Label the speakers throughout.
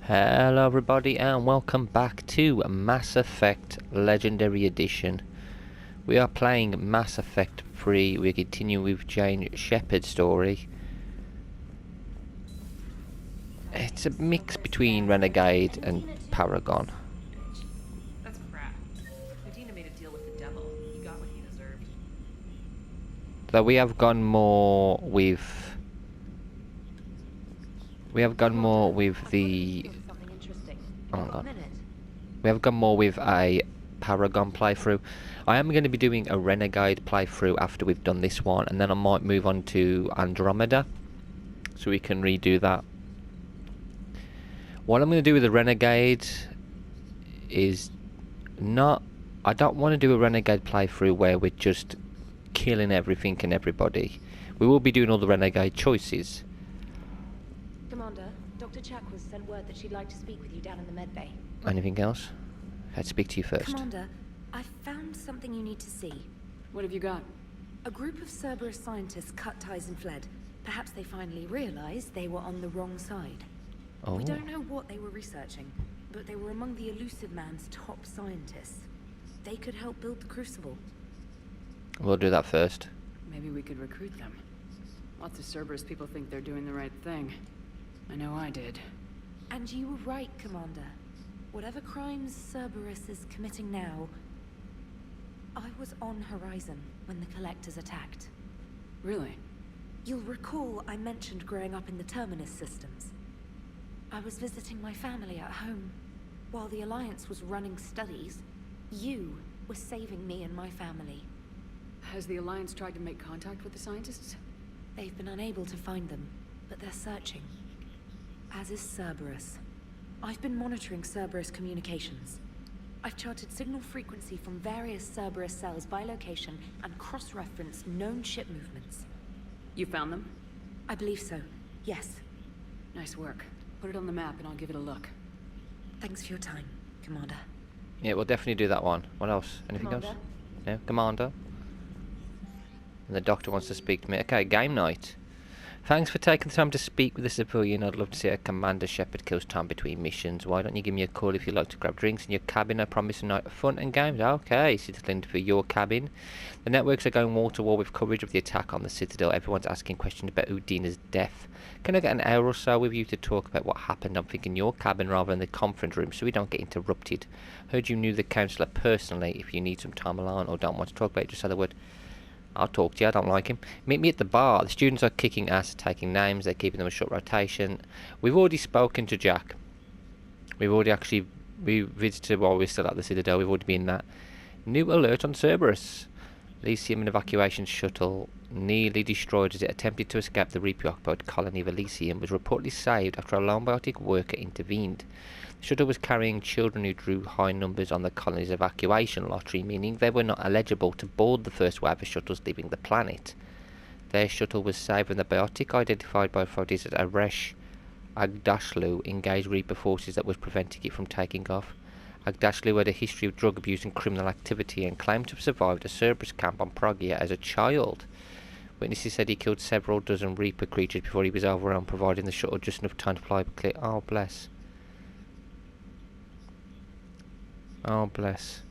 Speaker 1: Hello everybody and welcome back to Mass Effect Legendary Edition. We are playing Mass Effect 3. We continue with Jane Sheperd's story. It's a mix between Renegade and Paragon.
Speaker 2: That's crap. Medina made a deal with the devil. He got what he deserved.
Speaker 1: Though we have gone more with the oh my god. We have gone more with a Paragon playthrough. I am going to be doing a Renegade playthrough after we've done this one, and then I might move on to Andromeda, so we can redo that. What I'm going to do with the Renegade is not... I don't want to do a Renegade playthrough where we're just killing everything and everybody. We will be doing all the Renegade choices.
Speaker 3: Commander, Dr. Chakwas sent word that she'd like to speak with you down in the med bay.
Speaker 1: Anything else? I'd speak to you first.
Speaker 3: Commander, I found something you need to see.
Speaker 2: What have you got?
Speaker 3: A group of Cerberus scientists cut ties and fled. Perhaps they finally realized they were on the wrong side.
Speaker 1: Oh.
Speaker 3: We don't know what they were researching, but they were among the Elusive Man's top scientists. They could help build the Crucible.
Speaker 1: We'll do that first.
Speaker 2: Maybe we could recruit them. Lots of Cerberus people think they're doing the right thing. I know I did.
Speaker 3: And you were right, Commander. Whatever crimes Cerberus is committing now, I was on Horizon when the Collectors attacked.
Speaker 2: Really?
Speaker 3: You'll recall I mentioned growing up in the Terminus systems. I was visiting my family at home. While the Alliance was running studies, you were saving me and my family.
Speaker 2: Has the Alliance tried to make contact with the scientists?
Speaker 3: They've been unable to find them, but they're searching. As is Cerberus. I've been monitoring Cerberus communications. I've charted signal frequency from various Cerberus cells by location and cross-referenced known ship movements.
Speaker 2: You found them?
Speaker 3: I believe so, yes.
Speaker 2: Nice work. Put it on the map and I'll give it a look.
Speaker 3: Thanks for your time, Commander.
Speaker 1: Yeah, we'll definitely do that one. What else? Anything
Speaker 3: Commander?
Speaker 1: else? Yeah, Commander. And the doctor wants to speak to me. Okay, game night. Thanks for taking the time to speak with the civilian. I'd love to see a Commander Sheperd kills time between missions. Why don't you give me a call if you'd like to grab drinks in your cabin? I promise a night of fun and games. Okay, Citadel for your cabin. The networks are going wall to wall with coverage of the attack on the Citadel. Everyone's asking questions about Udina's death. Can I get an hour or so with you to talk about what happened? I'm thinking your cabin rather than the conference room so we don't get interrupted. Heard you knew the counsellor personally. If you need some time alone or don't want to talk about it, just say the word. I'll talk to you, I don't like him. Meet me at the bar. The students are kicking ass, taking names, they're keeping them a short rotation. We've already spoken to Jack. We visited while we were still at the Citadel, we've already been that. New alert on Cerberus. Elysium and evacuation shuttle nearly destroyed as it attempted to escape the repreoccupied colony of Elysium was reportedly saved after a lone biotic worker intervened. The shuttle was carrying children who drew high numbers on the colony's evacuation lottery, meaning they were not eligible to board the first wave of shuttles leaving the planet. Their shuttle was saved when the biotic, identified by authorities as Aresh Agdashlu, engaged Reaper forces that was preventing it from taking off. Agdashlu had a history of drug abuse and criminal activity and claimed to have survived a Cerberus camp on Progia as a child. Witnesses said he killed several dozen Reaper creatures before he was overrun, providing the shuttle just enough time to fly clear. Oh, bless. Oh, bless.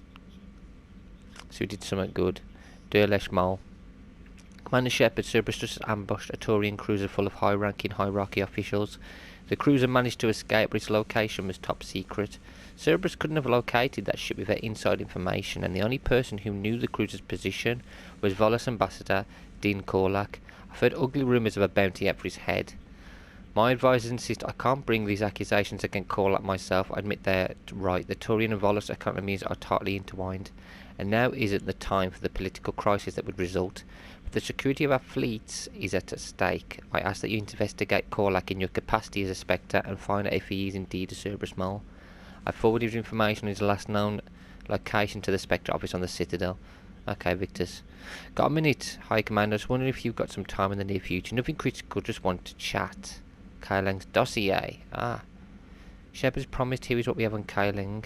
Speaker 1: So he did something good. Derlesh Mole. Commander Sheperd, Cerberus just ambushed a Turian cruiser full of high-ranking hierarchy officials. The cruiser managed to escape, but its location was top secret. Cerberus couldn't have located that ship without inside information, and the only person who knew the cruiser's position was Volus ambassador Din Korlak. I've heard ugly rumours of a bounty out for his head. My advisors insist I can't bring these accusations against Korlak myself. I admit they're right. The Turian and Volus economies are tightly intertwined, and now isn't the time for the political crisis that would result. But the security of our fleets is at stake. I ask that you investigate Korlak in your capacity as a Spectre and find out if he is indeed a Cerberus mole. I forwarded information on his last known location to the Spectre office on the Citadel. Okay, Victus. Got a minute? Hi, Commander. I was wondering if you've got some time in the near future. Nothing critical, just want to chat. Kailing's dossier. Ah. Shepard's promised here is what we have on Kailing.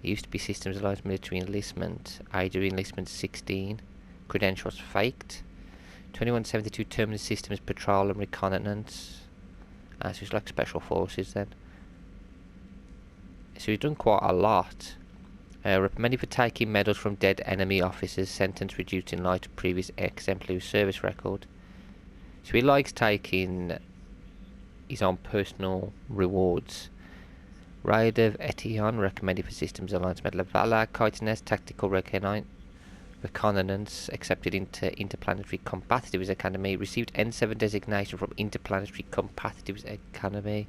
Speaker 1: It used to be Systems Alliance Military Enlistment. Age of Enlistment 16. Credentials faked. 2172 Terminus Systems Patrol and Reconnaissance. So it's like special forces then. So he's done quite a lot. Reprimanded for taking medals from dead enemy officers, sentence reduced in light of previous exemplary service record. So he likes taking his own personal rewards. Raid of Etion, recommended for Systems Alliance Medal of Valor. Chitinous, Tactical Reconnaissance, accepted into Interplanetary Combatives Academy. Received N7 designation from Interplanetary Combatives Academy.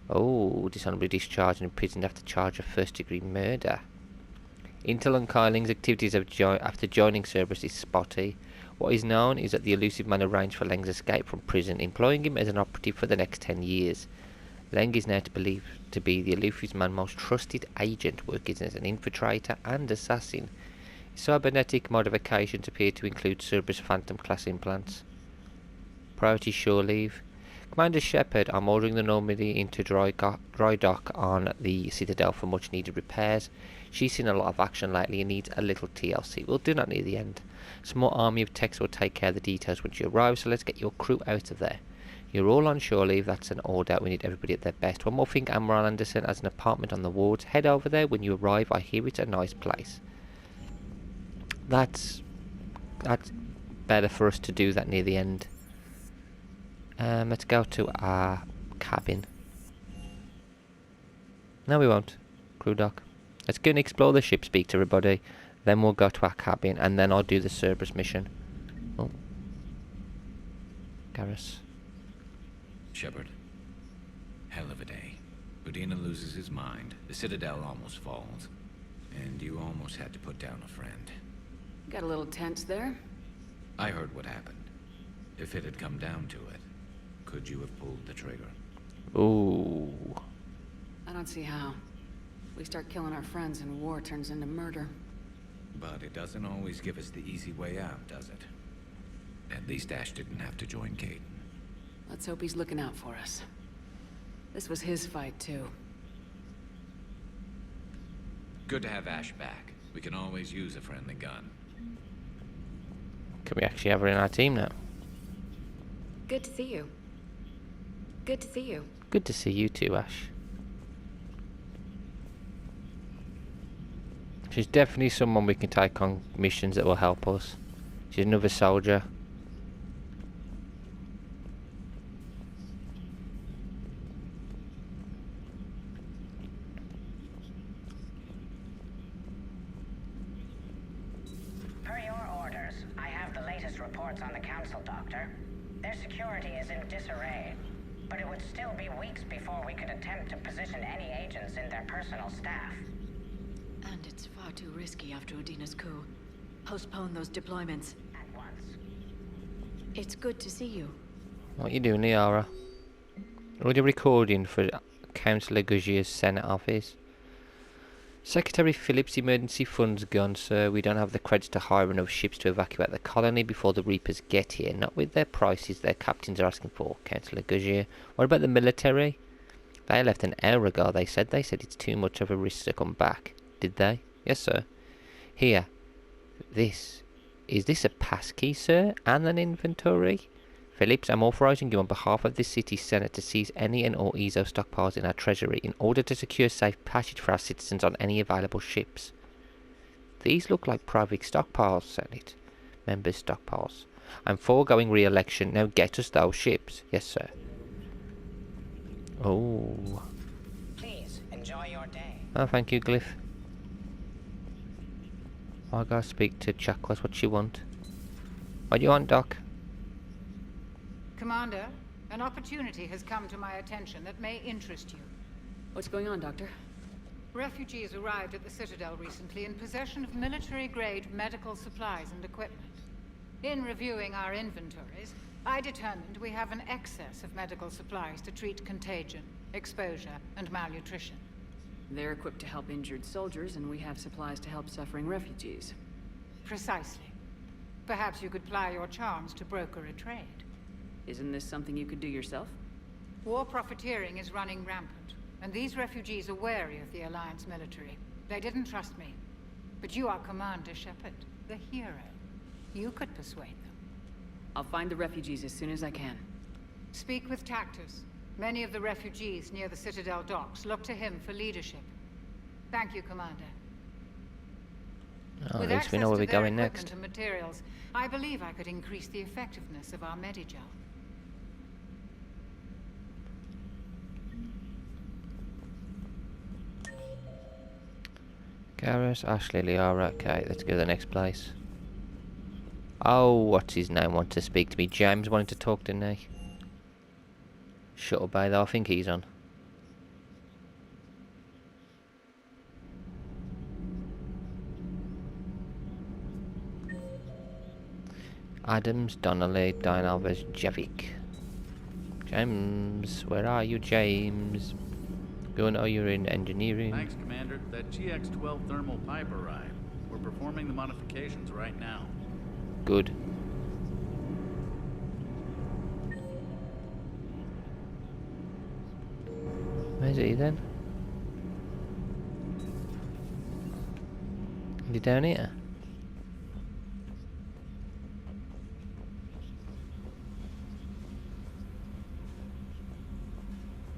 Speaker 1: Oh, dishonorably discharged and imprisoned after charge of first-degree murder. Intel and Kyling's activities after joining Cerberus is spotty. What is known is that the elusive man arranged for Leng's escape from prison, employing him as an operative for the next 10 years. Leng is now believed to be the elusive man's most trusted agent, working as an infiltrator and assassin. His cybernetic modifications appear to include Cerberus Phantom-class implants. Priority shore leave. Commander Sheperd, I'm ordering the Normandy into dry dock on the Citadel for much needed repairs. She's seen a lot of action lately and needs a little TLC. We'll do that near the end. Small army of techs will take care of the details once you arrive, so let's get your crew out of there. You're all on shore leave, that's an order. We need everybody at their best. One more thing, Admiral Anderson has an apartment on the wards. Head over there when you arrive. I hear it's a nice place. That's better for us to do that near the end. Let's go to our cabin. No, we won't. Crew dock. Let's go and explore the ship, speak to everybody. Then we'll go to our cabin, and then I'll do the Cerberus mission. Oh. Garrus.
Speaker 4: Sheperd. Hell of a day. Udina loses his mind, the Citadel almost falls, and you almost had to put down a friend.
Speaker 2: Got a little tense there.
Speaker 4: I heard what happened. If it had come down to it, could you have pulled the trigger?
Speaker 1: Ooh.
Speaker 2: I don't see how. We start killing our friends and war turns into murder.
Speaker 4: But it doesn't always give us the easy way out, does it? At least Ash didn't have to join Kate.
Speaker 2: Let's hope he's looking out for us. This was his fight, too.
Speaker 4: Good to have Ash back. We can always use a friendly gun.
Speaker 1: Can we actually have her in our team now?
Speaker 3: Good to see you. Good to see you.
Speaker 1: Good to see you too, Ash. She's definitely someone we can take on missions that will help us. She's another soldier.
Speaker 5: Per your orders, I have the latest reports on the Council, Doctor. Their security is in disarray, but it would still be weeks before we could attempt to position any agents in their personal staff.
Speaker 6: And it's far too risky after Udina's coup. Postpone those deployments.
Speaker 5: At once.
Speaker 6: It's good to see you.
Speaker 1: What are you doing, Liara? Already recording for Councillor Gugier's Senate office. Secretary Phillips, emergency funds gone, sir. We don't have the credits to hire enough ships to evacuate the colony before the Reapers get here. Not with their prices their captains are asking for, Councillor Gugier. What about the military? They left an hour ago, they said. They said it's too much of a risk to come back. Did they? Yes, sir. Here. Is this a passkey, sir? And an inventory? Phillips, I'm authorising you on behalf of this city's Senate to seize any and all EZO stockpiles in our treasury in order to secure safe passage for our citizens on any available ships. These look like private stockpiles, Senate. Members' stockpiles. I'm foregoing re-election. Now get us those ships. Yes, sir. Oh.
Speaker 5: Please, enjoy your day.
Speaker 1: Oh, thank you, Glyph. I'll go speak to Chuckles. What you want? What do you want, Doc?
Speaker 7: Commander, an opportunity has come to my attention that may interest you.
Speaker 2: What's going on, Doctor?
Speaker 7: Refugees arrived at the Citadel recently in possession of military-grade medical supplies and equipment. In reviewing our inventories, I determined we have an excess of medical supplies to treat contagion, exposure, and malnutrition.
Speaker 2: They're equipped to help injured soldiers, and we have supplies to help suffering refugees.
Speaker 7: Precisely. Perhaps you could ply your charms to broker a trade.
Speaker 2: Isn't this something you could do yourself?
Speaker 7: War profiteering is running rampant, and these refugees are wary of the Alliance military. They didn't trust me. But you are Commander Sheperd, the hero. You could persuade them.
Speaker 2: I'll find the refugees as soon as I can.
Speaker 7: Speak with Tactus. Many of the refugees near the Citadel docks look to him for leadership. Thank you, Commander.
Speaker 1: Oh,
Speaker 7: With
Speaker 1: at least we know
Speaker 7: access
Speaker 1: where
Speaker 7: to
Speaker 1: we're
Speaker 7: their
Speaker 1: going
Speaker 7: equipment
Speaker 1: next.
Speaker 7: and materials, I believe I could increase the effectiveness of our Medigel.
Speaker 1: Garrus, Ashley, Liara. Okay, let's go to the next place. Oh, what's his name? Want to speak to me? James wanted to talk, didn't he? Shuttle Bay, though. I think he's on. Adams, Donnelly, Diane Alves, Javik. James, where are you, James? Going, oh, you're in engineering.
Speaker 8: Thanks, Commander. That GX-12 thermal pipe arrived. We're performing the modifications right now.
Speaker 1: Good. Where's he then? Is he down here?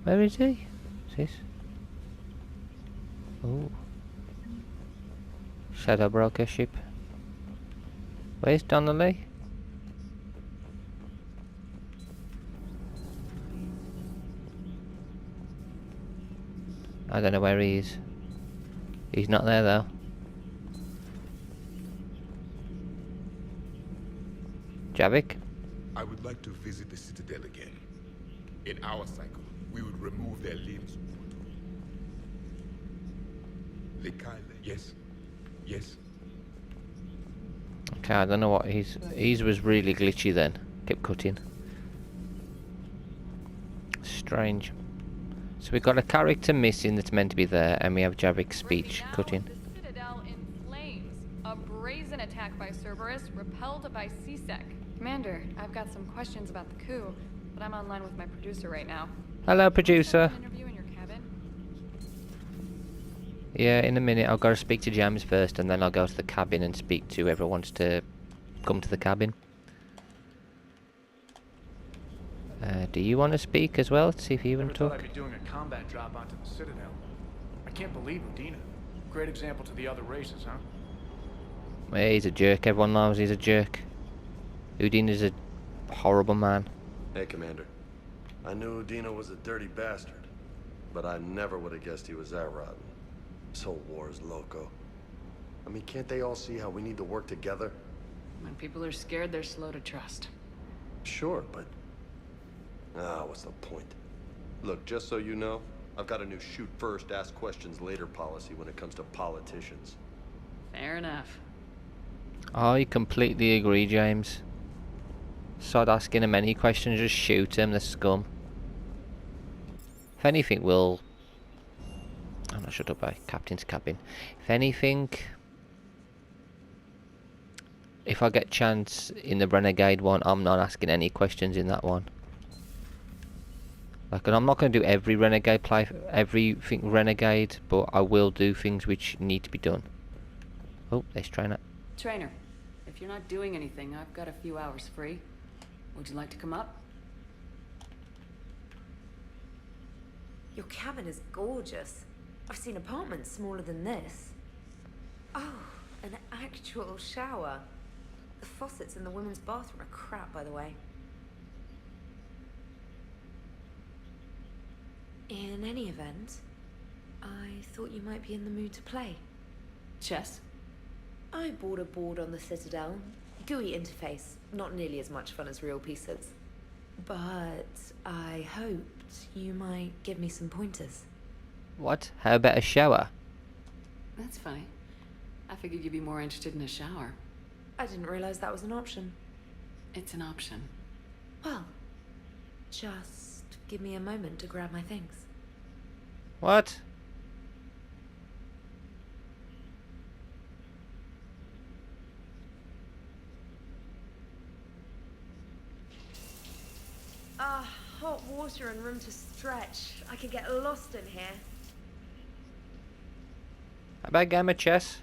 Speaker 1: Where is he? Is this? Oh. Shadow Broker ship. Where's Donnelly? I don't know where he is. He's not there though. Javik?
Speaker 9: I would like to visit the Citadel again. In our cycle, we would remove their limbs. Yes. Yes.
Speaker 1: Okay, I don't know what his was really glitchy then. Kept cutting. Strange. So we've got a character missing that's meant to be there, and we have Javik's speech cutting.
Speaker 10: The Citadel in flames. A brazen attack by Cerberus, repelled by C-Sec. Commander, I've got some questions about the coup, but I'm online with my producer right now.
Speaker 1: Hello, producer.
Speaker 10: An interview in your cabin?
Speaker 1: Yeah, in a minute. I've got to speak to James first, and then I'll go to the cabin and speak to whoever wants to come to the cabin. Do you want to speak as well? Let's see if you want to
Speaker 11: Never
Speaker 1: talk.
Speaker 11: thought I'd be doing a combat drop onto the Citadel. I can't believe Udina. Great example to the other races, huh?
Speaker 1: Yeah, he's a jerk. Everyone knows he's a jerk. Udine is a horrible man.
Speaker 12: Hey, Commander. I knew Udina was a dirty bastard, but I never would have guessed he was that rotten. This whole war is loco. I mean, can't they all see how we need to work together?
Speaker 2: When people are scared, they're slow to trust.
Speaker 12: Sure, but... what's the point? Look, just so you know, I've got a new shoot first, ask questions later policy when it comes to politicians.
Speaker 2: Fair enough.
Speaker 1: I completely agree, James. Sod asking him any questions, just shoot him, the scum. If anything, we'll... I'm not shut up by Captain's cabin. If anything... If I get chance in the Renegade one, I'm not asking any questions in that one. Like, and I'm not going to do every Renegade play, everything Renegade, but I will do things which need to be done. Oh, there's Trainer.
Speaker 2: Trainer, if you're not doing anything, I've got a few hours free. Would you like to come up?
Speaker 3: Your cabin is gorgeous. I've seen apartments smaller than this. Oh, an actual shower. The faucets in the women's bathroom are crap, by the way. In any event, I thought you might be in the mood to play.
Speaker 2: Chess?
Speaker 3: I bought a board on the Citadel. GUI interface, not nearly as much fun as real pieces. But I hoped you might give me some pointers.
Speaker 1: What? How about a shower?
Speaker 2: That's funny. I figured you'd be more interested in a shower.
Speaker 3: I didn't realize that was an option.
Speaker 2: It's an option.
Speaker 3: Well, just give me a moment to grab my things.
Speaker 1: What?
Speaker 3: Hot water and room to stretch. I could get lost in here.
Speaker 1: How about a game of chess?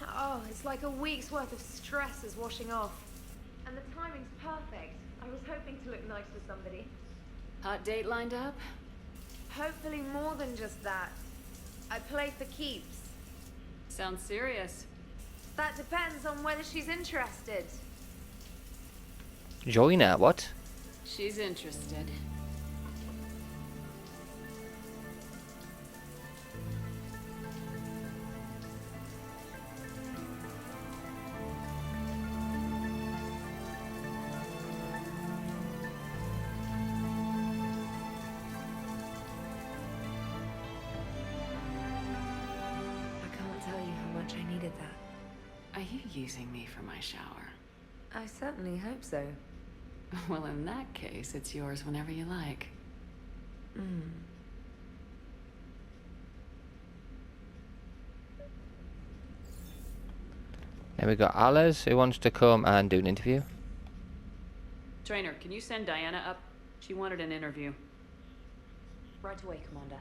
Speaker 3: Oh, it's like a week's worth of stress is washing off. And the timing's perfect. I was hoping to look nice to somebody.
Speaker 2: Hot date lined up?
Speaker 3: Hopefully more than just that. I play for keeps.
Speaker 2: Sounds serious.
Speaker 3: That depends on whether she's interested.
Speaker 1: Join her, what?
Speaker 2: She's interested.
Speaker 3: I can't tell you how much I needed that.
Speaker 2: Are you using me for my shower?
Speaker 3: I certainly hope so.
Speaker 2: Well, in that case, it's yours whenever you like.
Speaker 1: Then we got Alice, who wants to come and do an interview.
Speaker 2: Trainer, can you send Diana up? She wanted an interview.
Speaker 3: Right away, Commander.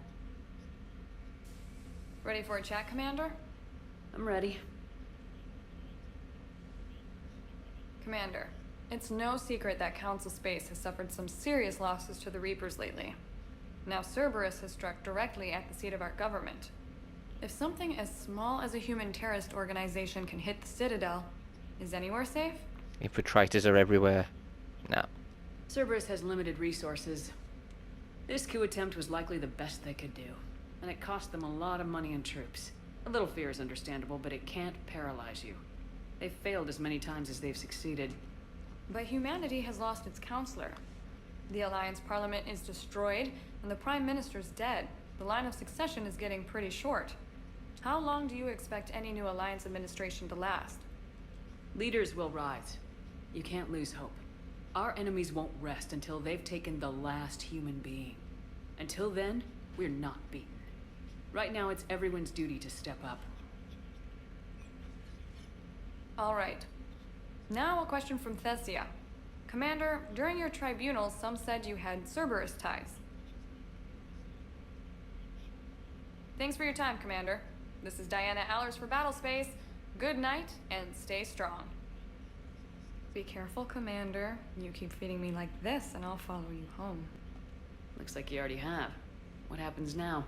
Speaker 10: Ready for a chat, Commander?
Speaker 2: I'm ready.
Speaker 10: Commander, it's no secret that Council Space has suffered some serious losses to the Reapers lately. Now Cerberus has struck directly at the seat of our government. If something as small as a human terrorist organization can hit the Citadel, is anywhere safe?
Speaker 1: Infiltrators are everywhere. No.
Speaker 2: Cerberus has limited resources. This coup attempt was likely the best they could do, and it cost them a lot of money and troops. A little fear is understandable, but it can't paralyze you. They've failed as many times as they've succeeded.
Speaker 10: But humanity has lost its counselor. The Alliance Parliament is destroyed, and the Prime Minister's dead. The line of succession is getting pretty short. How long do you expect any new Alliance administration to last?
Speaker 2: Leaders will rise. You can't lose hope. Our enemies won't rest until they've taken the last human being. Until then, we're not beaten. Right now, it's everyone's duty to step up.
Speaker 10: All right. Now a question from Thessia. Commander, during your tribunal, some said you had Cerberus ties. Thanks for your time, Commander. This is Diana Allers for Battlespace. Good night, and stay strong. Be careful, Commander. You keep feeding me like this, and I'll follow you home.
Speaker 2: Looks like you already have. What happens now?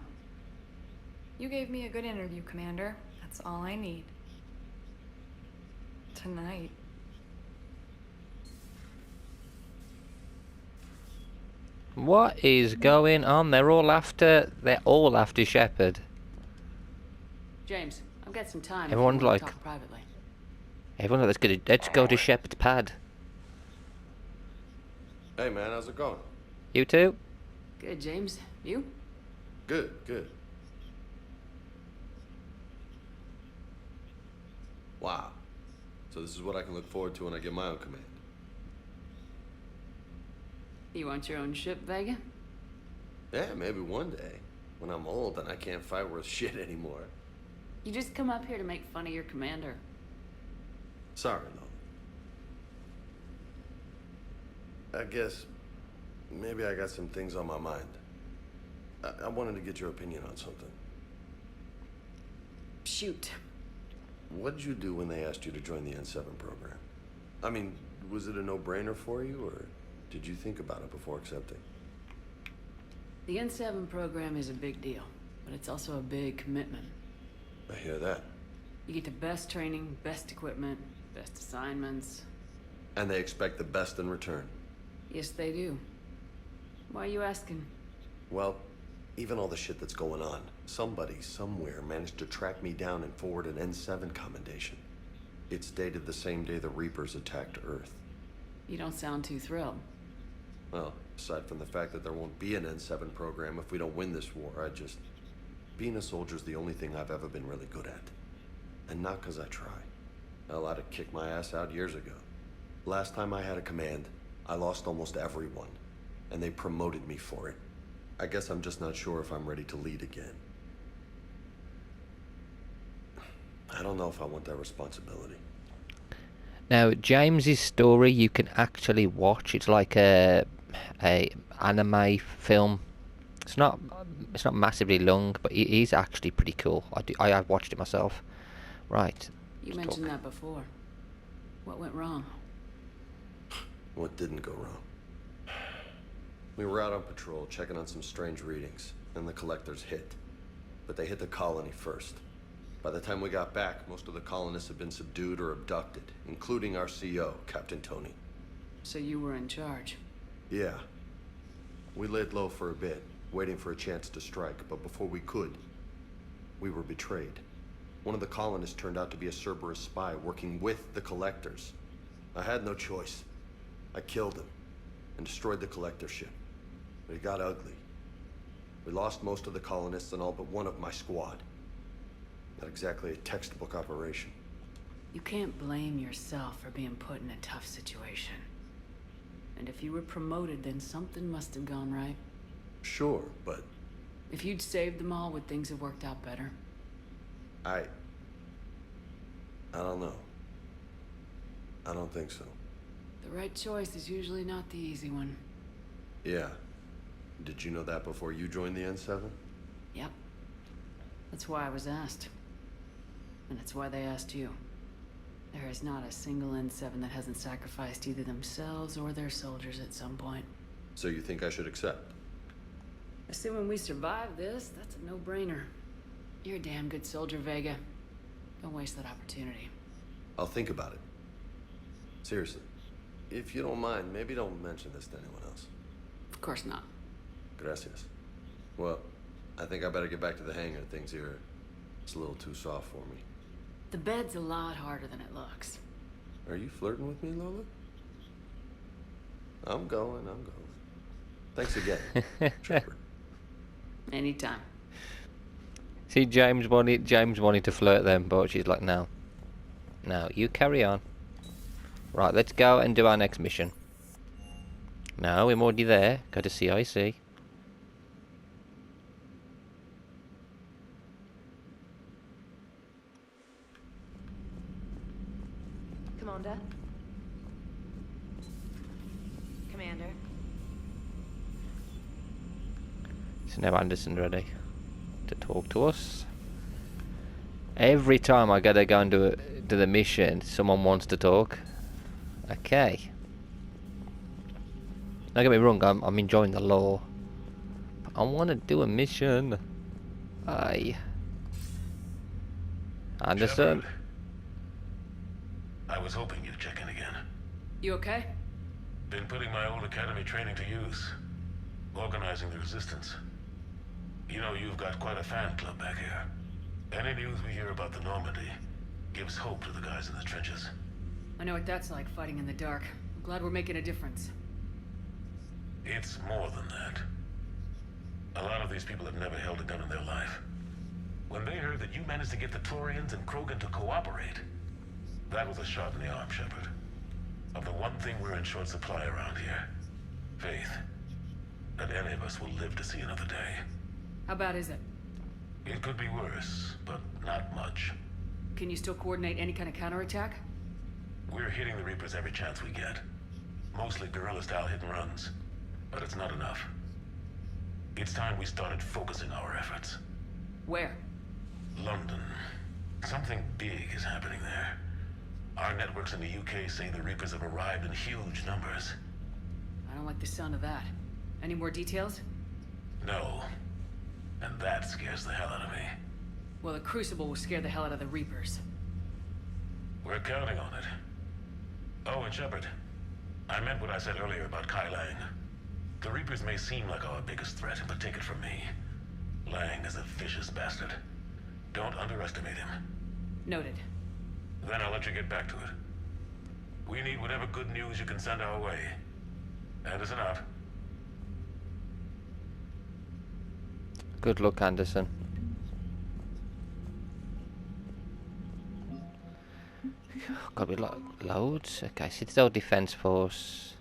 Speaker 10: You gave me a good interview, Commander. That's all I need. Tonight.
Speaker 1: What is going on? They're all after Sheperd.
Speaker 2: James, I've got some time.
Speaker 1: Everyone's
Speaker 2: if you want to
Speaker 1: like-
Speaker 2: talk privately.
Speaker 1: Everyone, let's go to Sheperd's pad.
Speaker 12: Hey man, how's it going?
Speaker 1: You too?
Speaker 2: Good, James. You?
Speaker 12: Good, good. Wow. So this is what I can look forward to when I get my own command.
Speaker 2: You want your own ship, Vega?
Speaker 12: Yeah, maybe one day. When I'm old and I can't fight worth shit anymore.
Speaker 2: You just come up here to make fun of your commander.
Speaker 12: Sorry, though. I guess maybe I got some things on my mind. I wanted to get your opinion on something.
Speaker 2: Shoot.
Speaker 12: What did you do when they asked you to join the N7 program? I mean, was it a no-brainer for you, or did you think about it before accepting?
Speaker 2: The N7 program is a big deal, but it's also a big commitment.
Speaker 12: I hear that.
Speaker 2: You get the best training, best equipment, best assignments.
Speaker 12: And they expect the best in return.
Speaker 2: Yes, they do. Why are you asking?
Speaker 12: Well, even all the shit that's going on, somebody somewhere managed to track me down and forward an N7 commendation. It's dated the same day the Reapers attacked Earth.
Speaker 2: You don't sound too thrilled.
Speaker 12: Well, aside from the fact that there won't be an N7 program if we don't win this war, being a soldier's the only thing I've ever been really good at. And not because I try. Hell, I'd have kicked my ass out years ago. Last time I had a command, I lost almost everyone. And they promoted me for it. I guess I'm just not sure if I'm ready to lead again. I don't know if I want that responsibility.
Speaker 1: Now, James's story you can actually watch. It's like a anime film. It's not massively long, but he's actually pretty cool. I have watched it myself. Right.
Speaker 2: You
Speaker 1: let's
Speaker 2: mentioned
Speaker 1: talk.
Speaker 2: that before. What went wrong?
Speaker 12: What didn't go wrong? We were out on patrol, checking on some strange readings, and the collectors hit. But they hit the colony first. By the time we got back, most of the colonists had been subdued or abducted, including our CO, Captain Tony.
Speaker 2: So you were in charge?
Speaker 12: Yeah. We laid low for a bit, waiting for a chance to strike, but before we could, we were betrayed. One of the colonists turned out to be a Cerberus spy working with the collectors. I had no choice. I killed him and destroyed the collector ship. But it got ugly. We lost most of the colonists and all but one of my squad. Not exactly a textbook operation.
Speaker 2: You can't blame yourself for being put in a tough situation. And if you were promoted, then something must have gone right.
Speaker 12: Sure, but...
Speaker 2: If you'd saved them all, would things have worked out better?
Speaker 12: I don't know. I don't think so.
Speaker 2: The right choice is usually not the easy one.
Speaker 12: Yeah. Did you know that before you joined the N7?
Speaker 2: Yep. That's why I was asked. And that's why they asked you. There is not a single N7 that hasn't sacrificed either themselves or their soldiers at some point.
Speaker 12: So you think I should accept?
Speaker 2: Assuming we survive this, that's a no-brainer. You're a damn good soldier, Vega. Don't waste that opportunity.
Speaker 12: I'll think about it. Seriously. If you don't mind, maybe don't mention this to anyone else.
Speaker 2: Of course not.
Speaker 12: Gracias. Well, I think I better get back to the hangar. Things here, it's a little too soft for me.
Speaker 2: The bed's a lot harder than it looks.
Speaker 12: Are you flirting with me, Lola? I'm going. Thanks again, Sheperd.
Speaker 2: Anytime.
Speaker 1: See, James wanted to flirt them, but she's like, no. No, you carry on. Right, let's go and do our next mission. No, we're already there. Go to CIC.
Speaker 3: Commander. Commander.
Speaker 1: So now Anderson's ready to talk to us. Every time I gotta go and do the mission, someone wants to talk. Okay. Don't get me wrong, I'm enjoying the lore. But I want to do a mission. Aye. Anderson.
Speaker 13: Sheperd. I was hoping you'd check in again.
Speaker 2: You okay?
Speaker 13: Been putting my old academy training to use. Organizing the resistance. You know, you've got quite a fan club back here. Any news we hear about the Normandy gives hope to the guys in the trenches.
Speaker 2: I know what that's like, fighting in the dark. I'm glad we're making a difference.
Speaker 13: It's more than that. A lot of these people have never held a gun in their life. When they heard that you managed to get the Turians and Krogan to cooperate, that was a shot in the arm, Sheperd. Of the one thing we're in short supply around here. Faith. That any of us will live to see another day.
Speaker 2: How bad is it?
Speaker 13: It could be worse, but not much.
Speaker 2: Can you still coordinate any kind of counterattack?
Speaker 13: We're hitting the Reapers every chance we get. Mostly guerrilla-style hit-and-runs. But it's not enough. It's time we started focusing our efforts.
Speaker 2: Where?
Speaker 13: London. Something big is happening there. Our networks in the UK say the Reapers have arrived in huge numbers.
Speaker 2: I don't like the sound of that. Any more details?
Speaker 13: No. And that scares the hell out of me.
Speaker 2: Well, the Crucible will scare the hell out of the Reapers.
Speaker 13: We're counting on it. Oh, and Sheperd, I meant what I said earlier about Kai Lang. The Reapers may seem like our biggest threat, but take it from me. Lang is a vicious bastard. Don't underestimate him.
Speaker 2: Noted.
Speaker 13: Then I'll let you get back to it. We need whatever good news you can send our way. Anderson out.
Speaker 1: Good luck, Anderson. Got to be loads. Okay, Citadel Defense Force.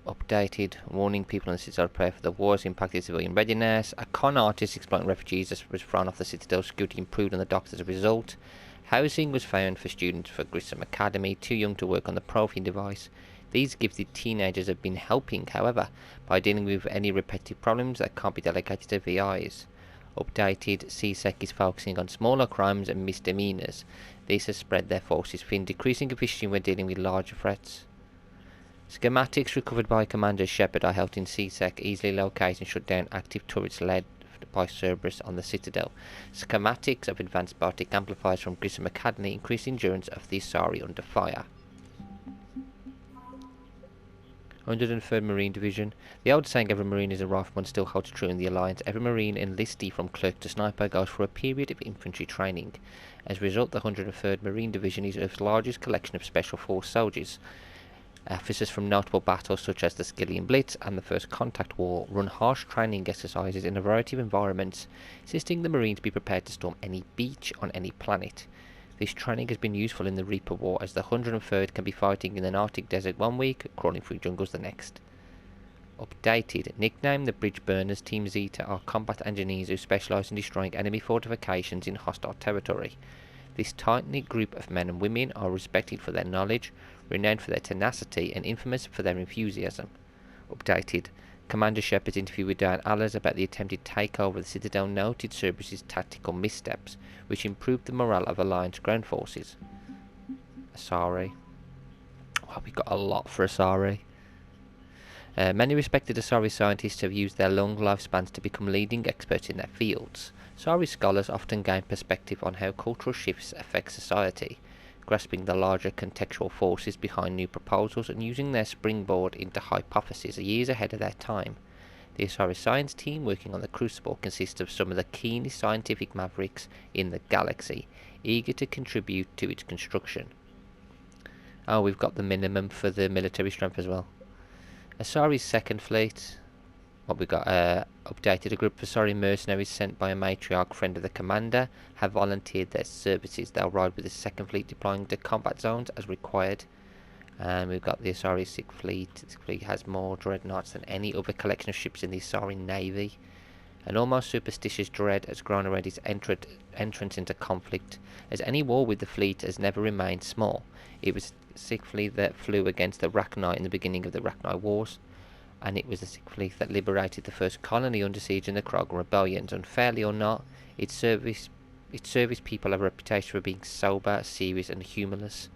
Speaker 1: Updated, warning people in the Citadel to prepare for the war's impacted civilian readiness. A con artist exploiting refugees was thrown off the Citadel. Security improved on the docks as a result. Housing was found for students for Grissom Academy, too young to work on the Profion device. These gifted teenagers have been helping, however, by dealing with any repetitive problems that can't be delegated to VIs. Updated, CSEC is focusing on smaller crimes and misdemeanors. These have spread their forces thin, decreasing efficiency when dealing with larger threats. Schematics recovered by Commander Sheperd are helped in CSEC easily locate and shut down active turrets led by Cerberus on the Citadel. Schematics of advanced biotic amplifiers from Grissom Academy increase endurance of the Asari under fire. 103rd Marine Division. The old saying every Marine is a rifleman still holds true in the Alliance. Every Marine enlistee from clerk to sniper goes for a period of infantry training. As a result, the 103rd Marine Division is Earth's largest collection of Special Force soldiers. Officers from notable battles such as the Skillian Blitz and the First Contact War run harsh training exercises in a variety of environments, assisting the Marines be prepared to storm any beach on any planet. This training has been useful in the Reaper War, as the 103rd can be fighting in an Arctic desert one week, crawling through jungles the next. Updated. Nicknamed the Bridge Burners, Team Zeta are combat engineers who specialise in destroying enemy fortifications in hostile territory. This tight-knit group of men and women are respected for their knowledge, renowned for their tenacity, and infamous for their enthusiasm. Updated. Commander Sheperd's interview with Dan Allers about the attempted takeover of the Citadel noted Cerberus' tactical missteps, which improved the morale of Alliance ground forces. Asari. Well, we got a lot for Asari. Many respected Asari scientists have used their long lifespans to become leading experts in their fields. Asari scholars often gain perspective on how cultural shifts affect society, grasping the larger contextual forces behind new proposals and using their springboard into hypotheses years ahead of their time. The Asari science team working on the Crucible consists of some of the keenest scientific mavericks in the galaxy, eager to contribute to its construction. Oh, we've got the minimum for the military strength as well. Asari's second fleet. What we got? Updated. A group of Asari mercenaries sent by a matriarch friend of the commander have volunteered their services. They'll ride with the second fleet, deploying to combat zones as required. And we've got the Asari Sixth Fleet. This fleet has more dreadnoughts than any other collection of ships in the Asari Navy. An almost superstitious dread has grown around its entrance into conflict, as any war with the fleet has never remained small. It was the Sixth Fleet that flew against the Rachni in the beginning of the Rachni Wars, and it was the Sixth Fleet that liberated the first colony under siege in the Krog rebellions. Unfairly or not, its service people have a reputation for being sober, serious and humorless.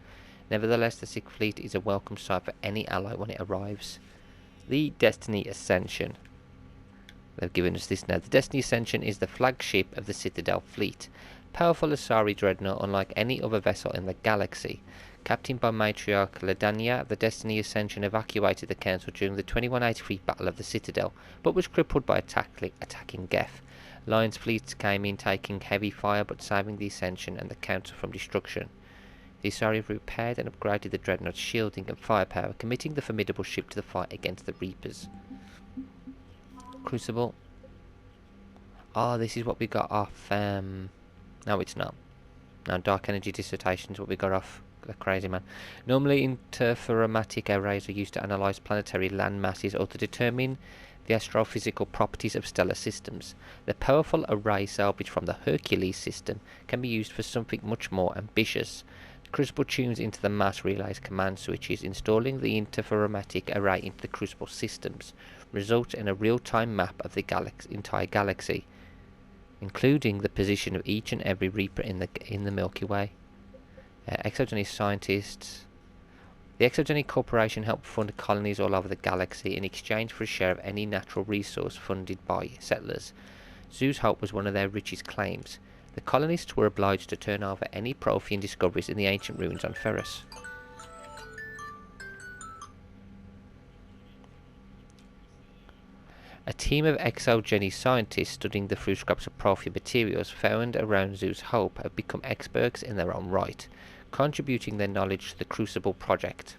Speaker 1: Nevertheless, the Sixth Fleet is a welcome sight for any ally when it arrives. The Destiny Ascension. They've given us this now. The Destiny Ascension is the flagship of the Citadel Fleet. Powerful Asari dreadnought unlike any other vessel in the galaxy. Captained by Matriarch Ladania, the Destiny Ascension evacuated the Council during the 2183 Battle of the Citadel, but was crippled by attacking Geth. Alliance fleets came in taking heavy fire but saving the Ascension and the Council from destruction. The Asari repaired and upgraded the dreadnought's shielding and firepower, committing the formidable ship to the fight against the Reapers. Crucible. Oh, this is what we got off. No, it's not. No, Dark Energy Dissertation is what we got off. The Crazy Man. Normally, interferomatic arrays are used to analyse planetary land masses or to determine the astrophysical properties of stellar systems. The powerful array salvaged from the Hercules system can be used for something much more ambitious. The Crucible tunes into the mass relays command switches, installing the interferomatic array into the Crucible systems, results in a real-time map of the entire galaxy, including the position of each and every Reaper in the Milky Way. Exogenic scientists. The Exogenic Corporation helped fund colonies all over the galaxy in exchange for a share of any natural resource funded by settlers. Zeus Hope was one of their richest claims. The colonists were obliged to turn over any Prothean discoveries in the ancient ruins on Ferris. A team of exogeny scientists studying the food scraps of Prothean materials found around Zeus Hope have become experts in their own right, contributing their knowledge to the Crucible project.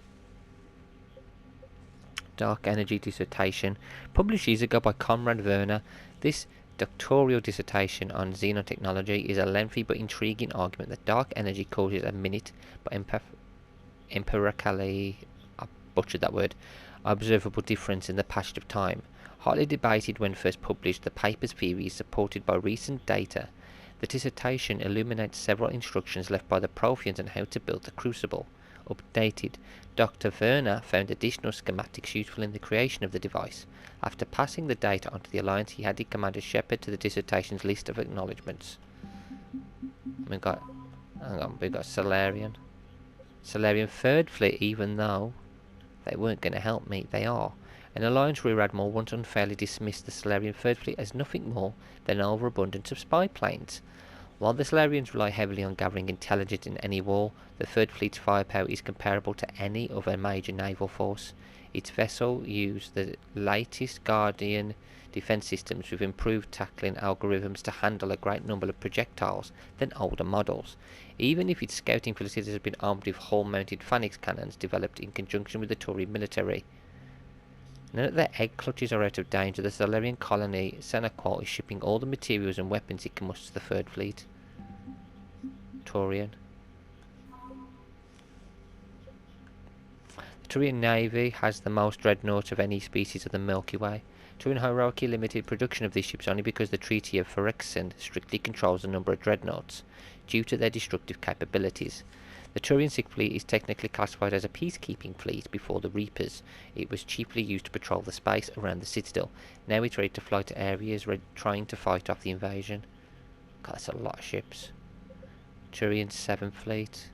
Speaker 1: Dark Energy Dissertation, published years ago by Conrad Werner. This doctoral dissertation on xenotechnology is a lengthy but intriguing argument that dark energy causes a minute but empirically, I butchered that word, observable difference in the passage of time. Hotly debated when first published, the paper's theory is supported by recent data. The dissertation illuminates several instructions left by the Protheans on how to build the Crucible. Updated. Dr. Werner found additional schematics useful in the creation of the device. After passing the data onto the Alliance, he added Commander Sheperd to the dissertation's list of acknowledgements. We've got Solarian. Solarian 3rd Fleet, even though They weren't going to help me. They are. An Alliance Rear Admiral once unfairly dismissed the Solarian Third Fleet as nothing more than an overabundance of spy planes. While the Solarians rely heavily on gathering intelligence in any war, the Third Fleet's firepower is comparable to any other major naval force. Its vessel used the latest Guardian defense systems with improved tackling algorithms to handle a great number of projectiles than older models. Even if its scouting facilities have been armed with hull-mounted Phoenix cannons developed in conjunction with the Taurian military. Now that their egg clutches are out of danger, the Solarian colony Senequal is shipping all the materials and weapons it can muster to the Third Fleet. Taurian. The Taurian Navy has the most dreadnoughts of any species of the Milky Way. Taurian hierarchy limited production of these ships only because the Treaty of Phyrexian strictly controls the number of dreadnoughts, due to their destructive capabilities. The Taurian Sixth Fleet is technically classified as a peacekeeping fleet before the Reapers. It was chiefly used to patrol the space around the Citadel. Now it's ready to fly to areas trying to fight off the invasion. God, that's a lot of ships. Taurian 7th Fleet.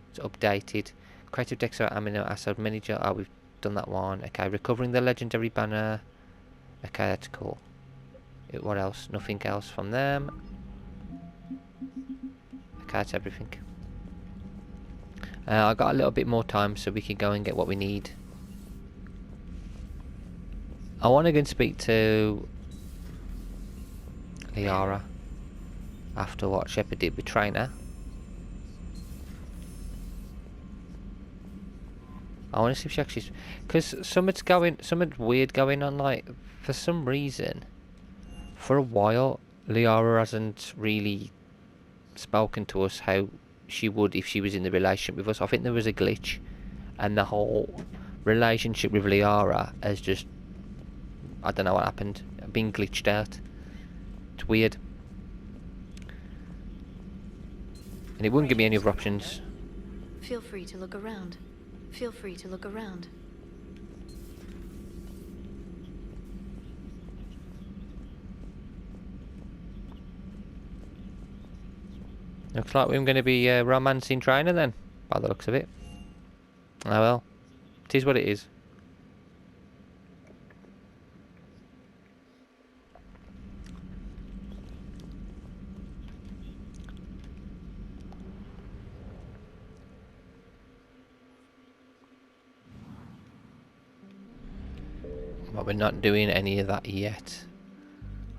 Speaker 1: It's updated. Creative Dexo Amino Acid Miniature. Oh, we've done that one. Okay, recovering the legendary banner. Okay, that's cool. What else? Nothing else from them. Okay, that's everything. I got a little bit more time so we can go and get what we need. I want to go and speak to Liara after what Sheperd did with Trainer. I want to see if she actually, because something's weird going on. Like, for some reason, for a while, Liara hasn't really spoken to us how she would if she was in the relationship with us. I think there was a glitch, and the whole relationship with Liara has just, I don't know what happened, been glitched out. It's weird. And it wouldn't give me any other options.
Speaker 6: Feel free to look around. Feel free to look around.
Speaker 1: Looks like we're going to be romancing Trainer then, by the looks of it. Oh well, it is what it is. But we're not doing any of that yet.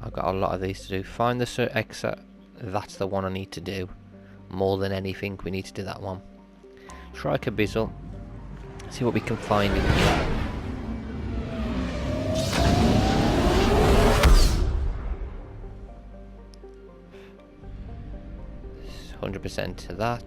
Speaker 1: I've got a lot of these to do. Find the exit. That's the one I need to do. More than anything, we need to do that one. Strike a Bizzle. See what we can find in here. 100% to that.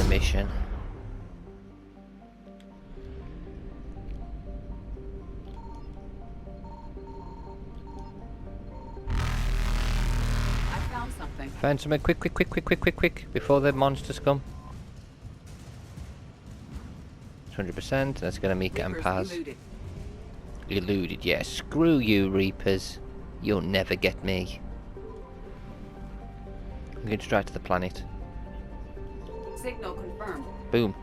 Speaker 1: Mission.
Speaker 2: I found something.
Speaker 1: Found something quick, before the monsters come. 100%, that's gonna make it and pass. Eluded, yeah. Screw you, Reapers. You'll never get me. I'm going straight to the planet.
Speaker 2: Signal confirmed.
Speaker 1: Boom.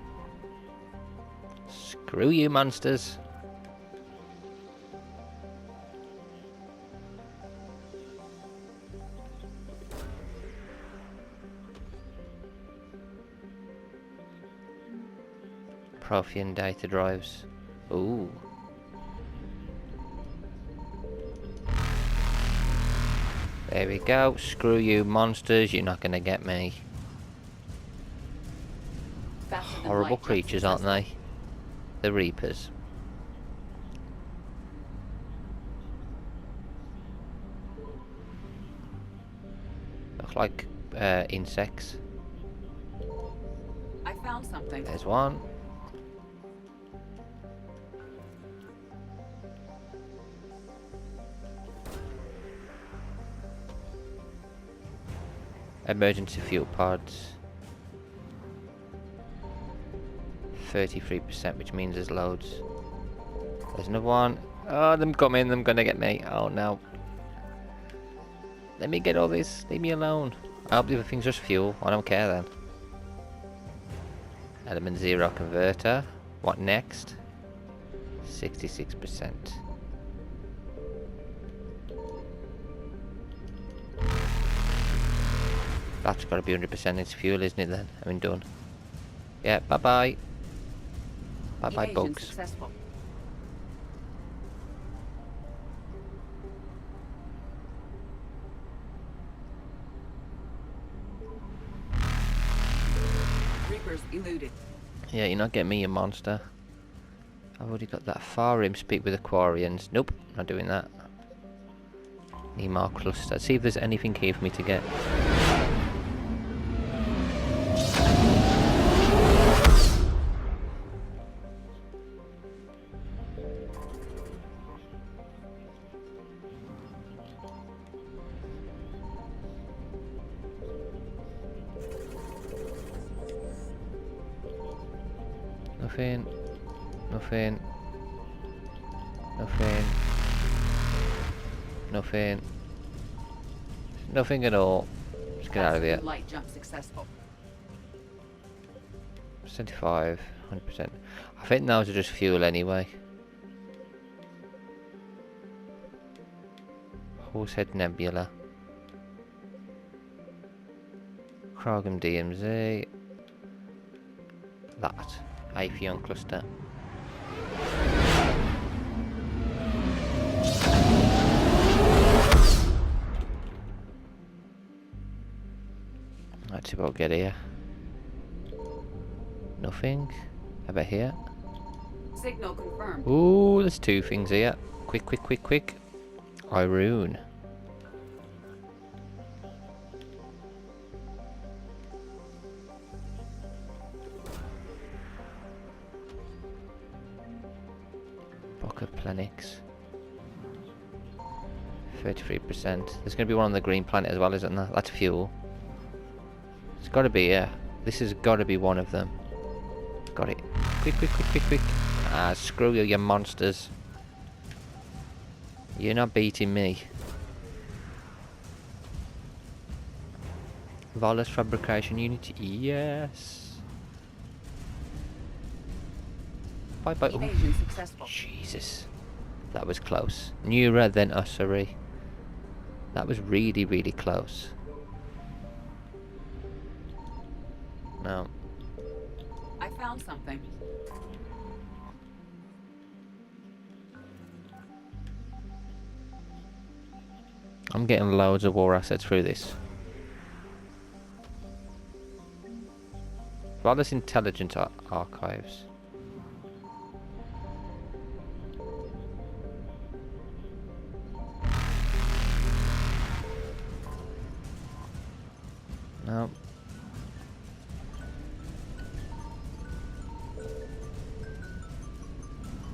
Speaker 1: Screw you, monsters. Prothean data drives. Ooh. There we go. Screw you, monsters. You're not gonna get me. Horrible creatures, aren't they? The Reapers. Look like insects.
Speaker 14: I found something.
Speaker 1: There's one. Emergency fuel pods. 33%, which means there's loads. There's another one. Oh, them coming. Them gonna get me. Oh no. Let me get all this. Leave me alone. I hope the other thing's just fuel. I don't care then. Element 0 converter. What next? 66%. That's got to be 100% its fuel, isn't it then? I mean, done. Yeah, bye-bye. Bye-bye, bugs.
Speaker 14: Successful. Reapers eluded.
Speaker 1: Yeah, you're not getting me, you monster. I've already got that far rim. Speak with Aquarians. Nope, not doing that. Need more cluster. See if there's anything here for me to get. Nothing. Nothing. Nothing. Nothing. Nothing at all. Let's get out of here.
Speaker 14: Light jump successful.
Speaker 1: 75, 100%. I think those are just fuel anyway. Horsehead Nebula. Krogum DMZ. That. Aphion cluster. Let's see what we'll get here. Nothing. How about here?
Speaker 14: Signal confirmed.
Speaker 1: Ooh, there's two things here. Quick, quick, quick, quick. Irune. Book of Planix. 33%. There's going to be one on the green planet as well, isn't there? That's fuel. It's got to be, yeah. This has got to be one of them. Got it. Quick, quick, quick, quick, quick. Ah, screw you, you monsters. You're not beating me. Volus fabrication unit. Yes. Bye bye.
Speaker 14: Evasion successful.
Speaker 1: Jesus. That was close. Nearer than Ussery. That was really, really close. No.
Speaker 14: I found something.
Speaker 1: I'm getting loads of war assets through this. Valor's intelligence archives. No.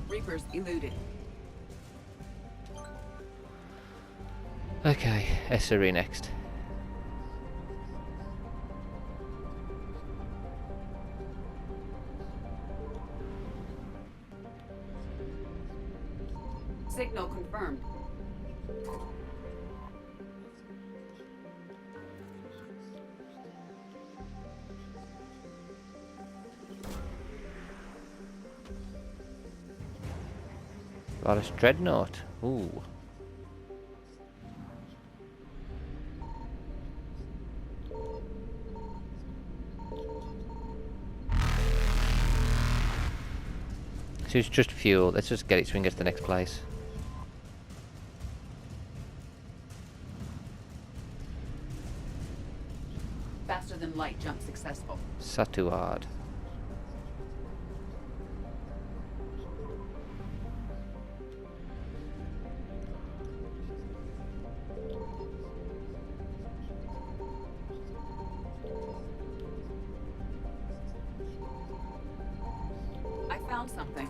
Speaker 14: Reapers eluded.
Speaker 1: Okay, SRE next.
Speaker 14: Signal confirmed.
Speaker 1: Valor's Dreadnought. Ooh. So it's just fuel. Let's just get it so we can get to the next place.
Speaker 14: than light jump successful.
Speaker 1: Satu hard.
Speaker 14: I found something.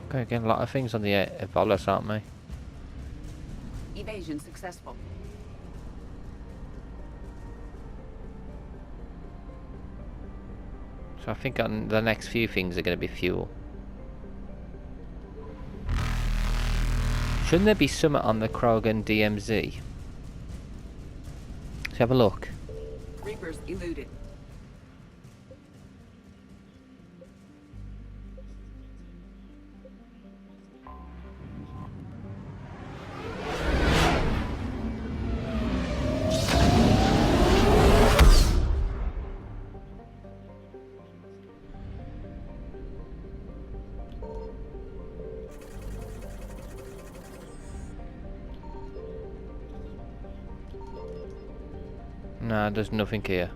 Speaker 1: Okay, getting a lot of things on the Ebolas, aren't we?
Speaker 14: Evasion successful.
Speaker 1: So I think on the next few things are going to be fuel. Shouldn't there be something on the Krogan DMZ? Let's have a look.
Speaker 14: Reapers eluded.
Speaker 1: Nah, there's nothing here.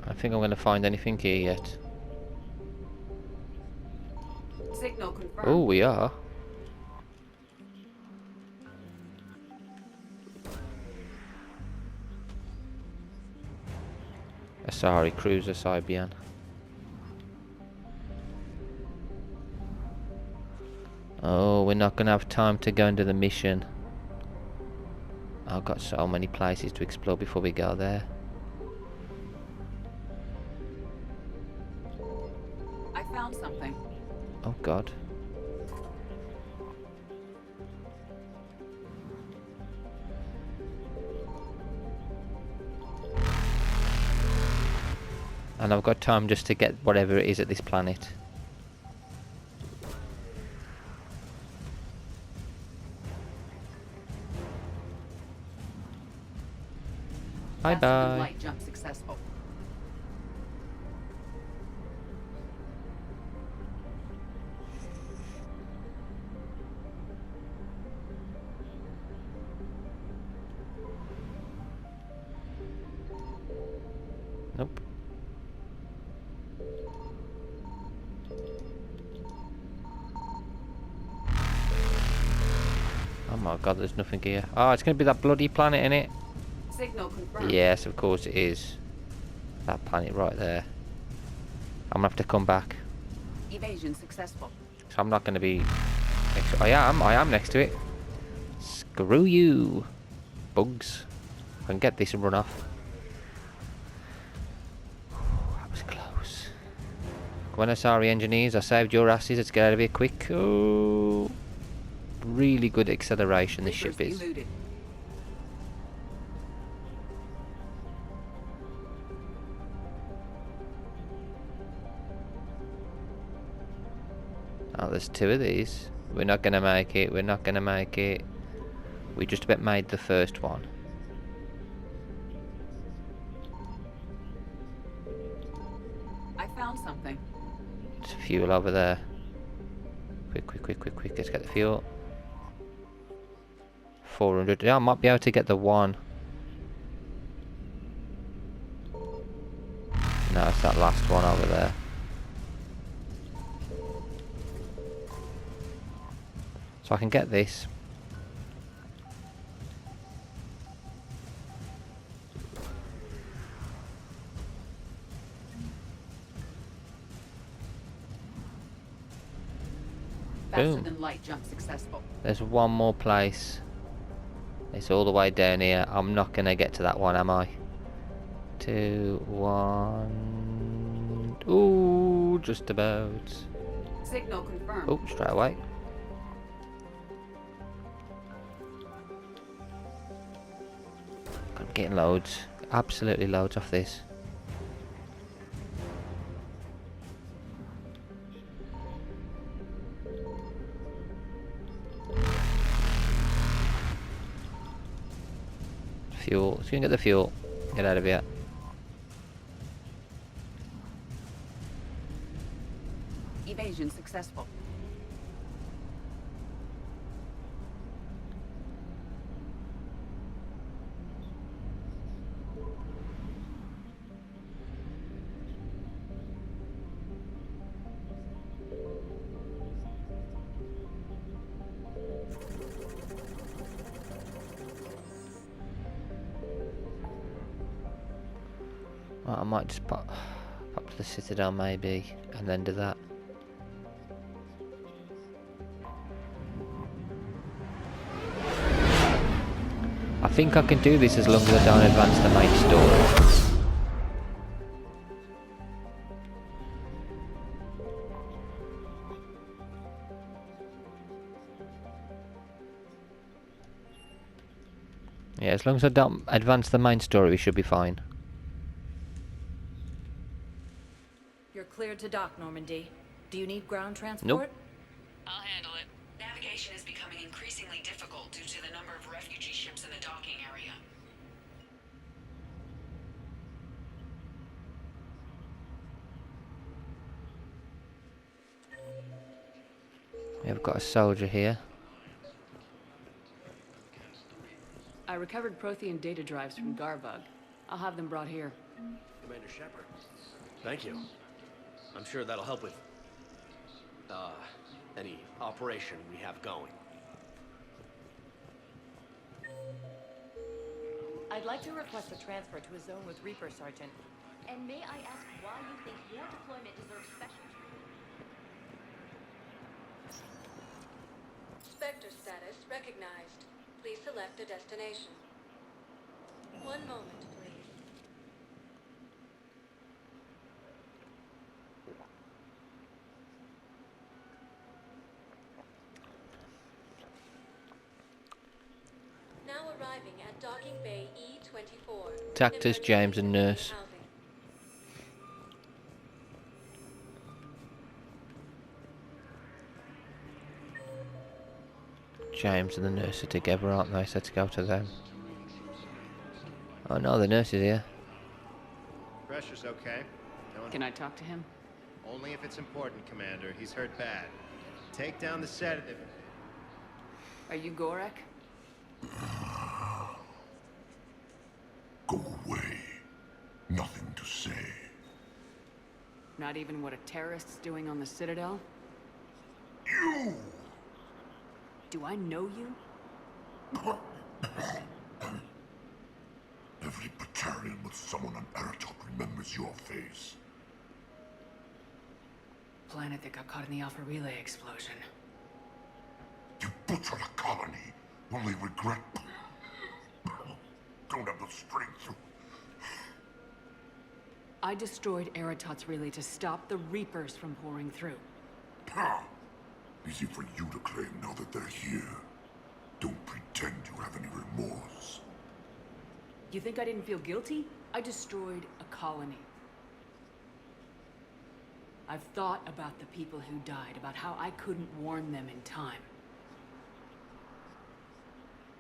Speaker 1: I think I'm going to find anything here yet.
Speaker 14: Signal confirmed.
Speaker 1: Oh, we are. Asari Cruiser Cybian. Oh, we're not going to have time to go into the mission. I've got so many places to explore before we go there.
Speaker 14: I found something.
Speaker 1: Oh God. And I've got time just to get whatever it is at this planet. Bye bye.
Speaker 14: Light jump successful.
Speaker 1: Nope. Oh my God, there's nothing here. Oh, it's going to be that bloody planet, innit?
Speaker 14: Signal confirmed.
Speaker 1: Yes, of course it is. That planet right there. I'm going to have to come back.
Speaker 14: Evasion successful.
Speaker 1: So I'm not going to be... I am next to it. Screw you, bugs. I can get this and run off. That was close. Come on, sorry engineers, I saved your asses. Let's get out of here quick. Oh, really good acceleration this ship is.
Speaker 14: Eluded.
Speaker 1: Oh, there's two of these. We're not going to make it. We're not going to make it. We just about made the first one.
Speaker 14: I found something.
Speaker 1: There's fuel over there. Quick, quick, quick, quick, quick. Let's get the fuel. 400. Yeah, I might be able to get the one. No, it's that last one over there. So I can get this.
Speaker 14: Faster
Speaker 1: Boom.
Speaker 14: than light jump successful.
Speaker 1: There's one more place. It's all the way down here. I'm not gonna get to that one, am I? 2, 1. Ooh, Oh, just about.
Speaker 14: Signal confirmed.
Speaker 1: Oh, straight away. I'm getting loads. Absolutely loads off this. Fuel. So you can get the fuel. Get out of here.
Speaker 14: Evasion successful.
Speaker 1: Well, I might just pop to the Citadel maybe, and then do that. I think I can do this as long as I don't advance the main story. Yeah, as long as I don't advance the main story, we should be fine.
Speaker 3: You're cleared to dock, Normandy. Do you need ground transport?
Speaker 1: Nope.
Speaker 14: I'll handle it. Navigation is becoming increasingly difficult due to the number of refugee ships in the docking area.
Speaker 1: Yeah, we've got a soldier here.
Speaker 2: I recovered Prothean data drives from Garbug. I'll have them brought here.
Speaker 15: Commander Sheperd, thank you. I'm sure that'll help with, any operation we have going.
Speaker 16: I'd like to request a transfer to a zone with Reaper, Sergeant. And may I ask why you think your deployment deserves special treatment?
Speaker 17: Spectre status recognized. Please select a destination. One moment, please. Now arriving at Docking Bay E24.
Speaker 1: Tactus, James and Nurse. James and the nurse are together, aren't they? So let's go to them. Oh no, the nurse is here.
Speaker 18: Pressure's okay.
Speaker 2: Can I talk to him?
Speaker 18: Only if it's important, Commander. He's hurt bad. Take down the sedative.
Speaker 2: Are you Gorek?
Speaker 9: Go away. Nothing to say.
Speaker 2: Not even what a terrorist's doing on the Citadel?
Speaker 9: You!
Speaker 2: Do I know you?
Speaker 9: Every Batarian with someone on Eratop remembers your face.
Speaker 2: Planet that got caught in the Alpha Relay explosion.
Speaker 9: You butchered a colony. Only regret. Don't have the strength to...
Speaker 2: I destroyed Eratot's relay to stop the Reapers from pouring through.
Speaker 9: Easy for you to claim now that they're here. Don't pretend you have any remorse.
Speaker 2: You think I didn't feel guilty? I destroyed a colony. I've thought about the people who died, about how I couldn't warn them in time.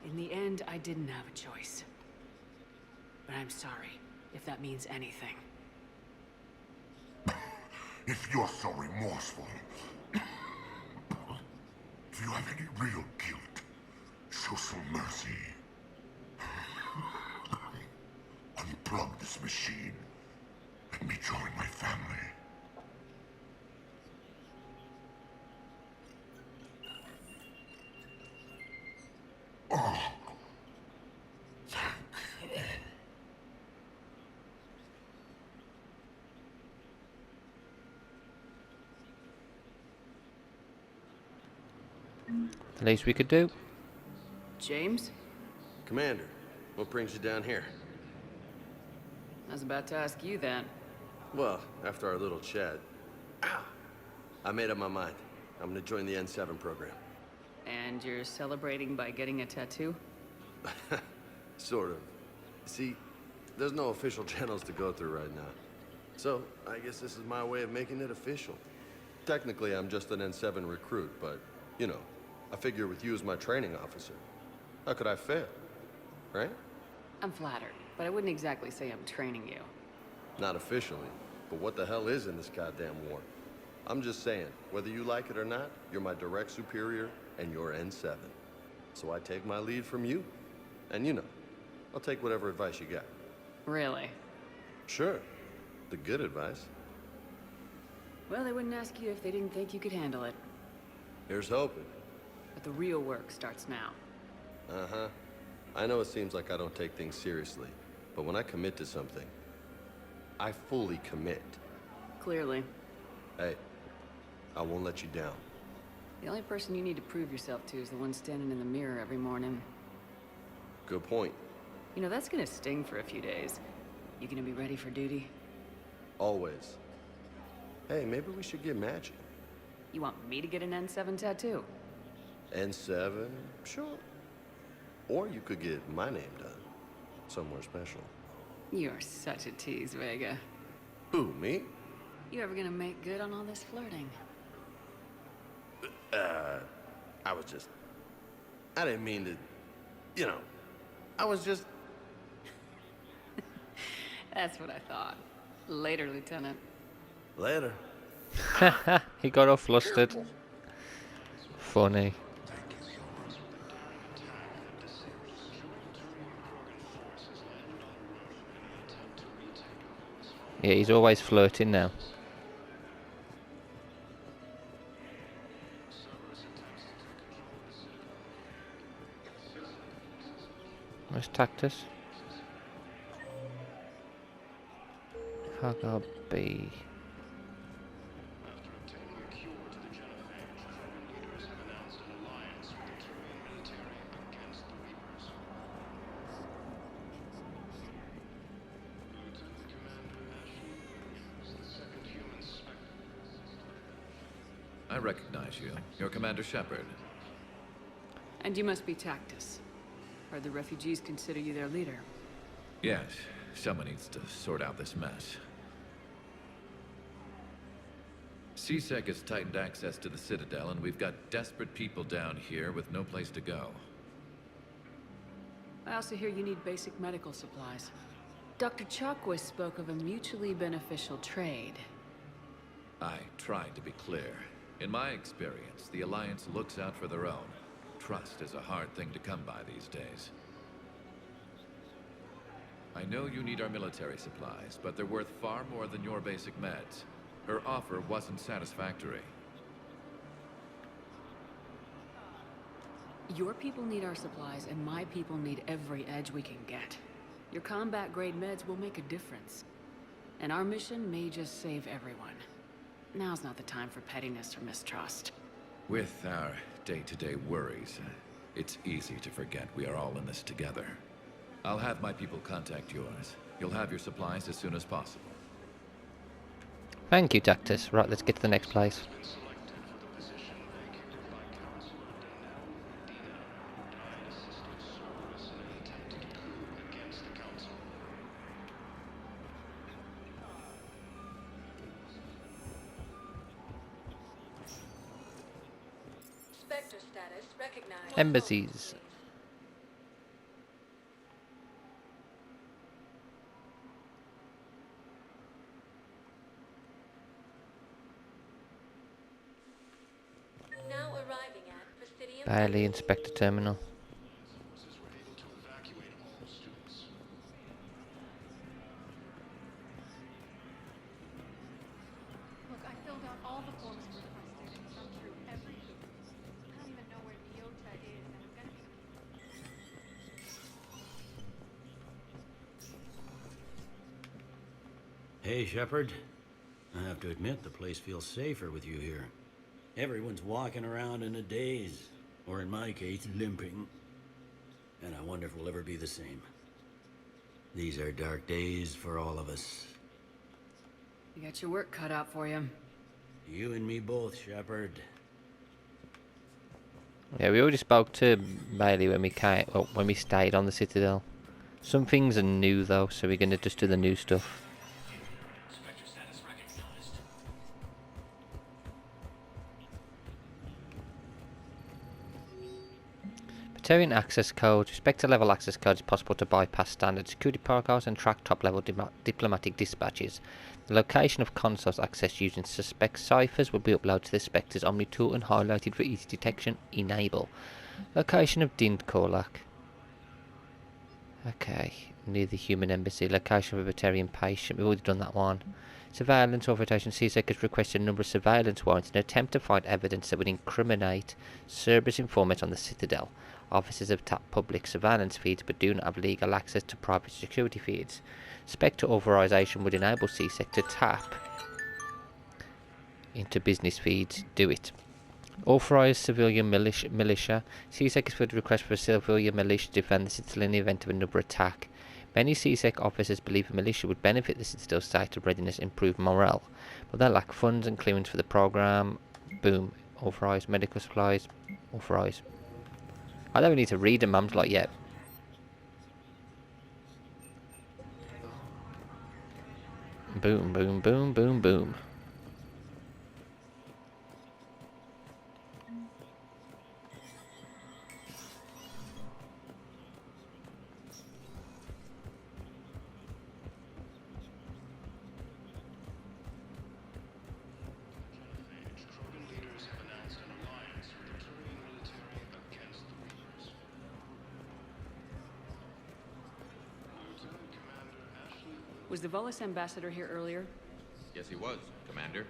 Speaker 2: In the end, I didn't have a choice. But I'm sorry, if that means anything.
Speaker 9: If you're so remorseful, if you have any real guilt, show some mercy. Unplug this machine. Let me join my family. Oh.
Speaker 1: The least we could do.
Speaker 2: James?
Speaker 15: Commander, what brings you down here?
Speaker 2: I was about to ask you that.
Speaker 15: Well, after our little chat,
Speaker 12: I made up my mind. I'm gonna join the N7 program.
Speaker 2: And you're celebrating by getting a tattoo?
Speaker 12: Sort of. See, there's no official channels to go through right now. So, I guess this is my way of making it official. Technically, I'm just an N7 recruit, but, you know, I figure with you as my training officer, how could I fail? Right?
Speaker 2: I'm flattered, but I wouldn't exactly say I'm training you.
Speaker 12: Not officially, but what the hell is in this goddamn war? I'm just saying, whether you like it or not, you're my direct superior, and you're N7. So I take my lead from you. And you know, I'll take whatever advice you got.
Speaker 2: Really?
Speaker 12: Sure. The good advice.
Speaker 2: Well, they wouldn't ask you if they didn't think you could handle it.
Speaker 12: Here's hoping.
Speaker 2: But the real work starts now.
Speaker 12: Uh-huh. I know it seems like I don't take things seriously, but when I commit to something, I fully commit.
Speaker 2: Clearly.
Speaker 12: Hey, I won't let you down.
Speaker 2: The only person you need to prove yourself to is the one standing in the mirror every morning.
Speaker 12: Good point.
Speaker 2: You know, that's gonna sting for a few days. You gonna be ready for duty?
Speaker 12: Always. Hey, maybe we should get matching.
Speaker 2: You want me to get an N7 tattoo?
Speaker 12: N7? Sure. Or you could get my name done. Somewhere special.
Speaker 2: You're such a tease, Vega.
Speaker 12: Who, me?
Speaker 2: You ever gonna make good on all this flirting?
Speaker 12: I didn't mean to, you know, I was just...
Speaker 2: That's what I thought. Later, Lieutenant.
Speaker 12: Later.
Speaker 1: He got all flustered. Funny. Yeah, he's always flirting now. Where's Tactus? Cargo B.
Speaker 4: I recognize you. You're Commander Sheperd.
Speaker 2: And you must be Tactus. Or the refugees consider you their leader.
Speaker 4: Yes, someone needs to sort out this mess. CSEC has tightened access to the Citadel, and we've got desperate people down here with no place to go.
Speaker 2: I also hear you need basic medical supplies. Dr. Chalkwis spoke of a mutually beneficial trade.
Speaker 4: I tried to be clear. In my experience, the Alliance looks out for their own. Trust is a hard thing to come by these days. I know you need our military supplies, but they're worth far more than your basic meds. Her offer wasn't satisfactory.
Speaker 2: Your people need our supplies, and my people need every edge we can get. Your combat-grade meds will make a difference. And our mission may just save everyone. Now's not the time for pettiness or mistrust.
Speaker 4: With our day-to-day worries, it's easy to forget we are all in this together. I'll have my people contact yours. You'll have your supplies as soon as possible.
Speaker 1: Thank you, Tactus. Right, let's get to the next place.
Speaker 17: Spectre status recognized.
Speaker 1: Embassies.
Speaker 17: Now arriving at Presidium.
Speaker 1: Bailey Inspector Terminal.
Speaker 7: Look, I filled out all the forms requested and gone through everything. I don't even know where Leota is, and I'm gonna be...
Speaker 19: Hey, Sheperd. I have to admit, the place feels safer with you here. Everyone's walking around in a daze, or in my case, limping. And I wonder if we'll ever be the same. These are dark days for all of us.
Speaker 2: You got your work cut out for you.
Speaker 19: You and me both, Sheperd.
Speaker 1: Yeah, we already spoke to Bailey when we came, well, when we stayed on the Citadel. Some things are new though, so we're gonna just do the new stuff. Batarian access code. Spectre level access code is possible to bypass standard security protocols and track top level diplomatic dispatches. The location of consoles accessed using suspect ciphers will be uploaded to the Spectre's Omni tool and highlighted for easy detection. Enable. Location of Din Korlak. Okay, near the human embassy. Location of a Batarian patient. We've already done that one. Surveillance authorization. CSEC has requested a number of surveillance warrants in an attempt to find evidence that would incriminate Cerberus informants on the Citadel. Officers have tapped public surveillance feeds but do not have legal access to private security feeds. Spectre authorization would enable CSEC to tap into business feeds. Do it. Authorized civilian militia. CSEC has put a request for a civilian militia to defend the Citadel in the event of another attack. Many CSEC officers believe a militia would benefit the Citadel's state of readiness and improve morale, but they lack funds and clearance for the program. Boom. Authorized medical supplies. Authorized. I don't need to read them, I'm like, yeah. Boom, boom, boom, boom, boom.
Speaker 2: Was the Volus ambassador here earlier?
Speaker 4: Yes, he was, Commander.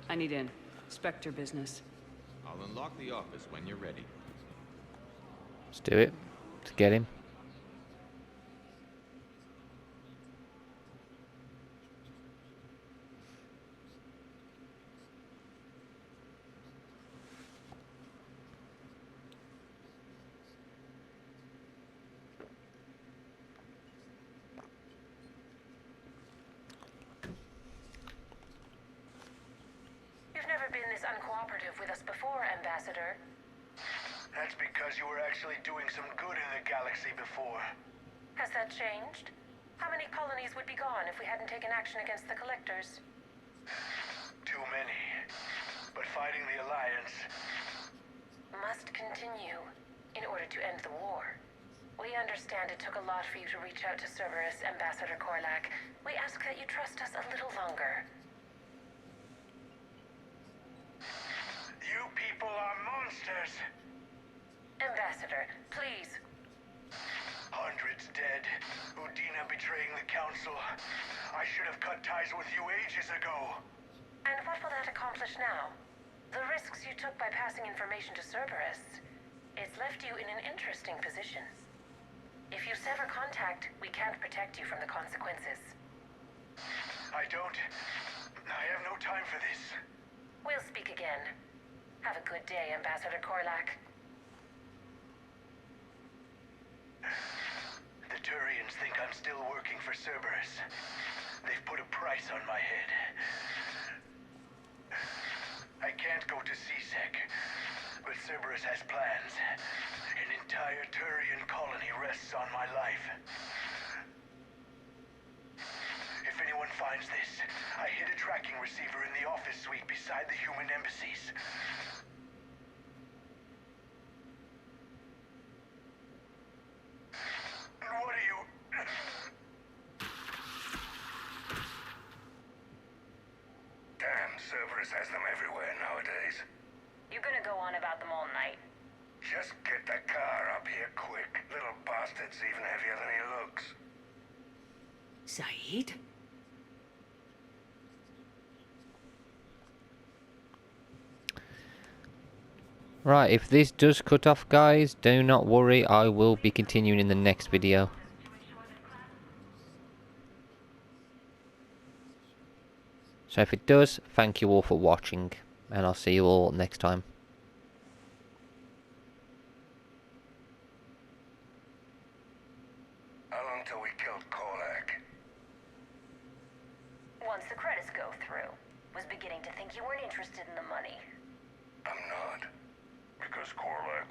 Speaker 2: I need in. Spectre business.
Speaker 4: I'll unlock the office when you're ready.
Speaker 1: Let's do it. Let's get him.
Speaker 5: With us before, Ambassador.
Speaker 20: That's because you were actually doing some good in the galaxy before.
Speaker 5: Has that changed? How many colonies would be gone if we hadn't taken action against the Collectors?
Speaker 20: Too many. But fighting the Alliance
Speaker 5: must continue in order to end the war. We understand it took a lot for you to reach out to Cerberus, Ambassador Korlak. We ask that you trust us a little longer.
Speaker 20: You people are monsters!
Speaker 5: Ambassador, please.
Speaker 20: Hundreds dead. Udina betraying the Council. I should have cut ties with you ages ago.
Speaker 5: And what will that accomplish now? The risks you took by passing information to Cerberus. It's left you in an interesting position. If you sever contact, we can't protect you from the consequences.
Speaker 20: I have no time for this.
Speaker 5: We'll speak again. Have a good day, Ambassador Korlak.
Speaker 20: The Turians think I'm still working for Cerberus. They've put a price on my head. I can't go to CSEC, but Cerberus has plans. An entire Turian colony rests on my life. If anyone finds this, I hid a tracking receiver in the office suite beside the human embassies. What are you... Damn, Cerberus has them everywhere nowadays.
Speaker 5: You gonna go on about them all night?
Speaker 20: Just get the car up here quick. Little bastard's even heavier than he looks.
Speaker 3: Saeed?
Speaker 1: Right, if this does cut off, guys, do not worry. I will be continuing in the next video. So if it does, thank you all for watching, and I'll see you all next time.
Speaker 20: How long till we killed Korlak?
Speaker 5: Once the credits go through. Was beginning to think you weren't interested in the money.
Speaker 20: I'm not. Because Korlak